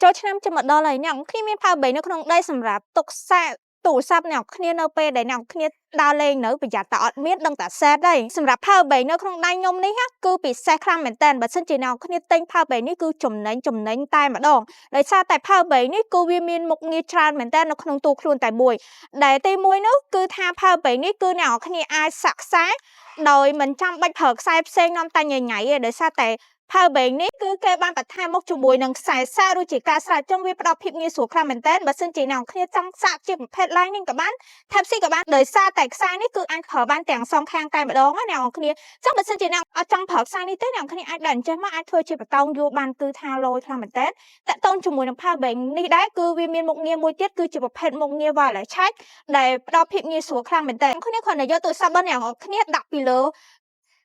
ចូលឆ្នាំជិតមកដល់ហើយអ្នកនរគ្នាមាន Power Bank នៅក្នុងដៃសម្រាប់ទុកសាកទូរស័ព្ទអ្នកនរគ្នានៅពេលដែលអ្នកនរគ្នាដើរលេងនៅប្រយ័ត្នតែអត់មានដឹងតែសេតហើយសម្រាប់ Power Bank នៅក្នុងដៃខ្ញុំនេះគឺពិសេសខ្លាំងមែនតើបើសិនជាអ្នកនរគ្នាទិញ Power Bank នេះគឺចំណេញតែម្ដងដោយសារតែ Power Bank នេះគឺវាមានមុខងារច្រើនមែនតើនៅក្នុងទូខ្លួនតែមួយដែលទី1នោះគឺថា Power Bank នេះគឺអ្នកនរគ្នាអាចសាក់ខ្សែដោយមិនចាំបាច់ប្រើខ្សែផ្សេងនាំតែញ៉ៃទេដោយសារតែPower Bank នេះគឺគេបានបន្ថែមមកជាមួយនឹងខ្សែសារឬជាការស្រាវជ្រាវវាផ្ដល់ភាពងាយស្រួលខ្លាំងមែនទែនបើសិនជាអ្នកនរគ្នាចង់សាកជាប្រភេទ Lightning ក៏បាន Type C ក៏បានដោយសារតែខ្សែនេះគឺអាចប្រើបានទាំងសងខាងតែម្ដងណាអ្នកនរគ្នាចឹងបើសិនជាអ្នកអត់ចង់ប្រើខ្សែនេះទេអ្នកនរគ្នាអាចដាក់អញ្ចឹងមកអាចធ្វើជាបតោងយួរបានគឺថាលយខ្លាំងមែនទែនតកតងជាមួយនឹង Power Bank នេះដែរគឺវាមានមុខងារមួយទៀតគឺជាប្រភេទមុខងារ Wireless Charge ដែលផ្ដល់ភាពងាយស្រួលខ្លាំងមែនទែនគ្នាគ្រាន់តែយកទូរស័ព្ទរបស់អ្នកនរគ្នាដាក់ពីលើ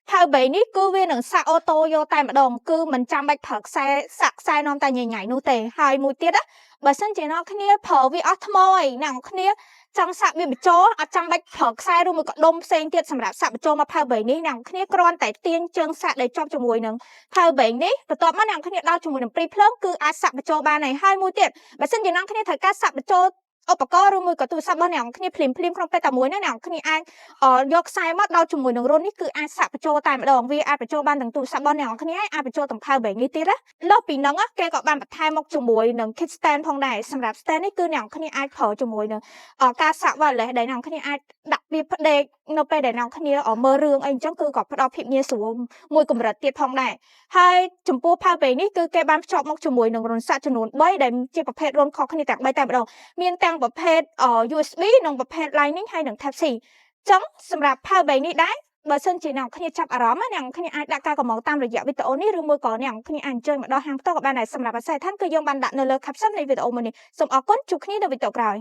Power Bank នេះគឺវានឹងសាក់អូតូយកតែម្ដងគឺមិនចាំបាច់ប្រើខ្សែសាក់ខ្សែនាំតែញ៉ៃនោះទេហើយមួយទៀតណាបើសិនជាអ្នកគ្នាប្រើវាអស់ថ្មហើយអ្នកគ្នាចង់សាក់វាបញ្ចូលអត់ចាំបាច់ប្រើខ្សែឬមួយក៏ដុំផ្សេងទៀតសម្រាប់សាក់បញ្ចូលមក Power Bank នេះអ្នកគ្នាគ្រាន់តែទាញជើងសាក់ដែលជាប់ជាមួយនឹង Power Bank នេះបន្ទាប់មកអ្នកគ្នាដល់ជាមួយនឹងព្រីភ្លើងគឺអាចសាក់បញ្ចូលបានហើយមួយទៀតបើសិនជាអ្នកគ្នាត្រូវការសាក់បញ្ចូលឧបករណ៍ឬមួយក៏ទូរស័ព្ទរបស់អ្នកគ្នាភ្លាមក្នុងពេលតែមួយណាអ្នកគ្នាអាចយកខ្សែមកដល់ជាមួយនឹងរុននេះគឺអាចសាក់បញ្ចូលតែម្ដងវាអាចបញ្ចូលបានទាំងទូរស័ព្ទរបស់អ្នកគ្នាអាចបញ្ចូលទាំង Power Bank នេះទៀតណាដល់ពីហ្នឹងគេក៏បានបន្ថែមមកជាមួយនឹង Kit Stand ផងដែរសម្រាប់ Stand នេះគឺអ្នកគ្នាអាចប្រើជាមួយនឹងការសាក់ wireless ដែលអ្នកគ្នាអាចដាក់វាផ្ដេកនៅពេលដែលអ្នកគ្នាមើលរឿងអីអញ្ចឹងគឺក៏ផ្ដល់ភាពងាយស្រួលមួយកម្រិតទៀតផងដែរហើយចំពោះ Power Bank នេះគឺគេបានភ្ជាប់មកជាមួយនឹងរុនសាក់ចំនួន3ដែលជាប្រភេទរុនខុសគ្នាទាំង3តែម្ដងមានទាំងប្រភេទUSB និងប្រភេទ Lightning ហើយនិង Type C ចឹងសម្រាប់ Power Bank នេះដែរបើសិនជាអ្នកគ្នាចាប់អារម្មណ៍អ្នកគ្នាអាចដាក់ការកម្ម៉ង់តាមរយៈវីដេអូនេះឬមួយក៏អ្នកគ្នាអាចអញ្ជើញមកដល់ហាងផ្ទាល់ក៏បានដែរសម្រាប់អាស័យដ្ឋានគឺយើងបានដាក់នៅលើ caption នៃវីដេអូមួយនេះសូមអរគុណជួបគ្នានៅវីដេអូក្រោយ